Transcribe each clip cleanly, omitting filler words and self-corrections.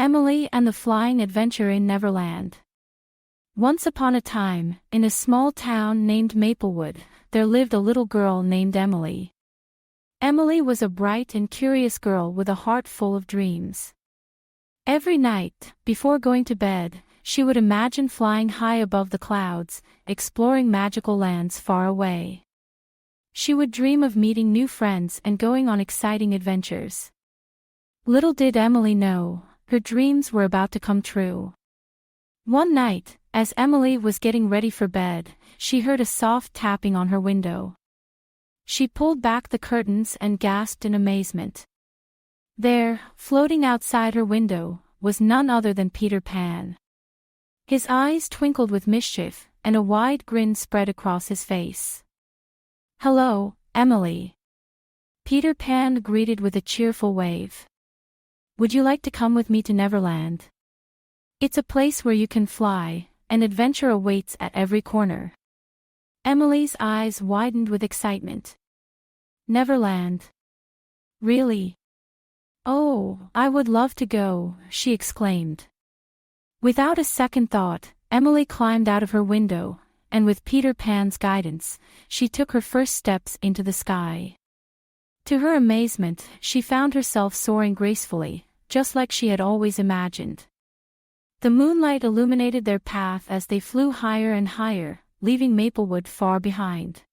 Emily and the Flying Adventure in Neverland. Once upon a time, in a small town named Maplewood, there lived a little girl named Emily. Emily was a bright and curious girl with a heart full of dreams. Every night, before going to bed, she would imagine flying high above the clouds, exploring magical lands far away. She would dream of meeting new friends and going on exciting adventures. Little did Emily know, her dreams were about to come true. One night, as Emily was getting ready for bed, she heard a soft tapping on her window. She pulled back the curtains and gasped in amazement. There, floating outside her window, was none other than Peter Pan. His eyes twinkled with mischief, and a wide grin spread across his face. "Hello, Emily." Peter Pan greeted with a cheerful wave. "Would you like to come with me to Neverland? It's a place where you can fly, and adventure awaits at every corner." Emily's eyes widened with excitement. "Neverland? Really? Oh, I would love to go," she exclaimed. Without a second thought, Emily climbed out of her window, and with Peter Pan's guidance, she took her first steps into the sky. To her amazement, she found herself soaring gracefully, just like she had always imagined. The moonlight illuminated their path as they flew higher and higher, leaving Maplewood far behind.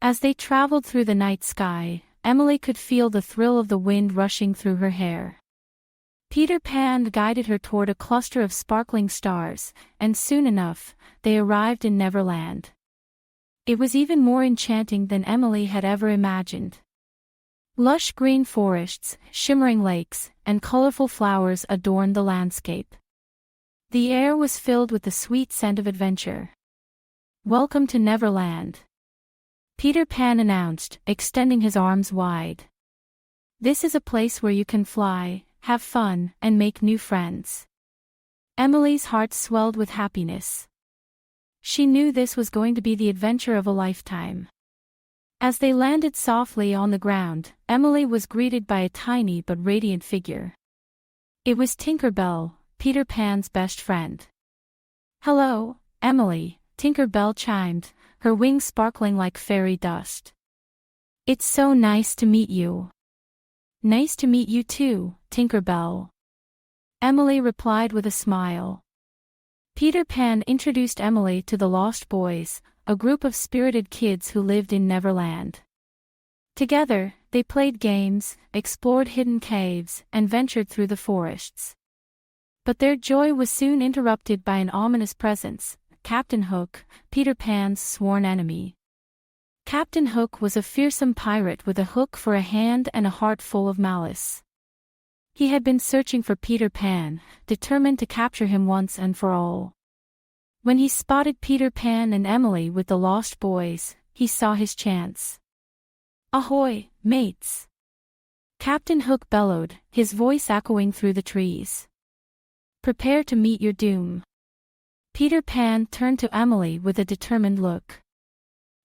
As they traveled through the night sky, Emily could feel the thrill of the wind rushing through her hair. Peter Pan guided her toward a cluster of sparkling stars, and soon enough, they arrived in Neverland. It was even more enchanting than Emily had ever imagined. Lush green forests, shimmering lakes, and colorful flowers adorned the landscape. The air was filled with the sweet scent of adventure. "Welcome to Neverland," Peter Pan announced, extending his arms wide. "This is a place where you can fly, have fun, and make new friends." Emily's heart swelled with happiness. She knew this was going to be the adventure of a lifetime. As they landed softly on the ground, Emily was greeted by a tiny but radiant figure. It was Tinker Bell, Peter Pan's best friend. "Hello, Emily," Tinker Bell chimed, her wings sparkling like fairy dust. "It's so nice to meet you." "Nice to meet you too, Tinker Bell," Emily replied with a smile. Peter Pan introduced Emily to the Lost Boys, a group of spirited kids who lived in Neverland. Together, they played games, explored hidden caves, and ventured through the forests. But their joy was soon interrupted by an ominous presence, Captain Hook, Peter Pan's sworn enemy. Captain Hook was a fearsome pirate with a hook for a hand and a heart full of malice. He had been searching for Peter Pan, determined to capture him once and for all. When he spotted Peter Pan and Emily with the Lost Boys, he saw his chance. "Ahoy, mates!" Captain Hook bellowed, his voice echoing through the trees. "Prepare to meet your doom." Peter Pan turned to Emily with a determined look.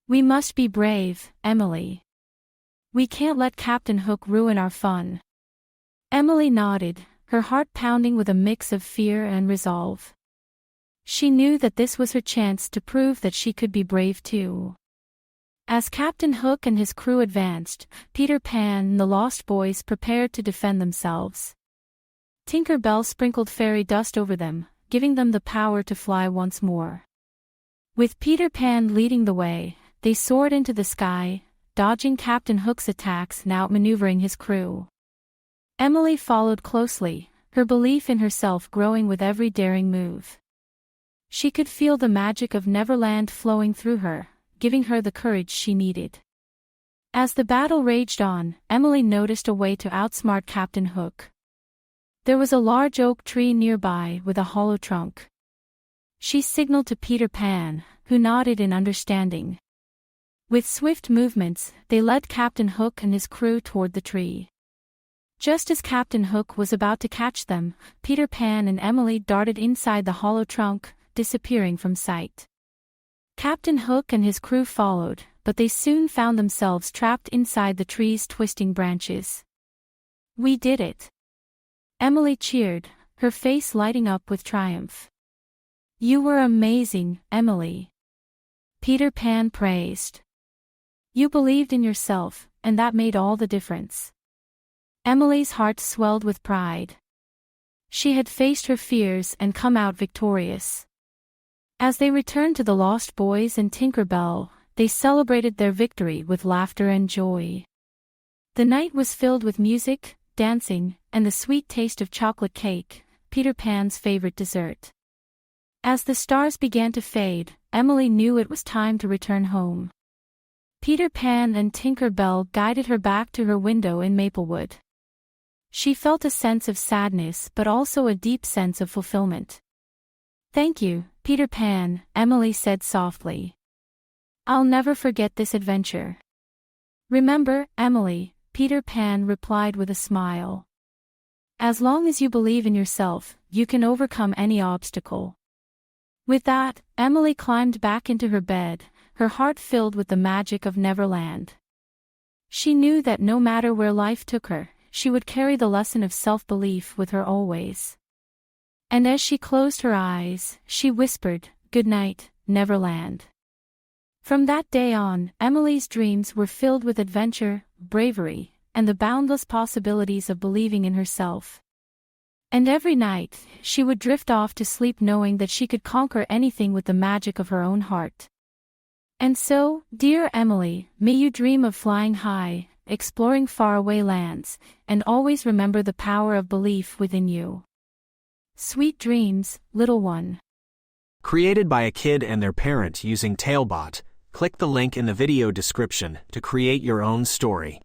"We must be brave, Emily. We can't let Captain Hook ruin our fun." Emily nodded, her heart pounding with a mix of fear and resolve. She knew that this was her chance to prove that she could be brave too. As Captain Hook and his crew advanced, Peter Pan and the Lost Boys prepared to defend themselves. Tinker Bell sprinkled fairy dust over them, giving them the power to fly once more. With Peter Pan leading the way, they soared into the sky, dodging Captain Hook's attacks and outmaneuvering his crew. Emily followed closely, her belief in herself growing with every daring move. She could feel the magic of Neverland flowing through her, giving her the courage she needed. As the battle raged on, Emily noticed a way to outsmart Captain Hook. There was a large oak tree nearby with a hollow trunk. She signaled to Peter Pan, who nodded in understanding. With swift movements, they led Captain Hook and his crew toward the tree. Just as Captain Hook was about to catch them, Peter Pan and Emily darted inside the hollow trunk, disappearing from sight. Captain Hook and his crew followed, but they soon found themselves trapped inside the tree's twisting branches. "We did it!" Emily cheered, her face lighting up with triumph. "You were amazing, Emily," Peter Pan praised. "You believed in yourself, and that made all the difference." Emily's heart swelled with pride. She had faced her fears and come out victorious. As they returned to the Lost Boys and Tinker Bell, they celebrated their victory with laughter and joy. The night was filled with music, dancing, and the sweet taste of chocolate cake, Peter Pan's favorite dessert. As the stars began to fade, Emily knew it was time to return home. Peter Pan and Tinker Bell guided her back to her window in Maplewood. She felt a sense of sadness but also a deep sense of fulfillment. "Thank you, Peter Pan," Emily said softly. "I'll never forget this adventure." "Remember, Emily," Peter Pan replied with a smile. "As long as you believe in yourself, you can overcome any obstacle." With that, Emily climbed back into her bed, her heart filled with the magic of Neverland. She knew that no matter where life took her, she would carry the lesson of self-belief with her always. And as she closed her eyes, she whispered, "Good night, Neverland." From that day on, Emily's dreams were filled with adventure, bravery, and the boundless possibilities of believing in herself. And every night, she would drift off to sleep knowing that she could conquer anything with the magic of her own heart. And so, dear Emily, may you dream of flying high, exploring faraway lands, and always remember the power of belief within you. Sweet dreams, little one. Created by a kid and their parent using TaleBot, click the link in the video description to create your own story.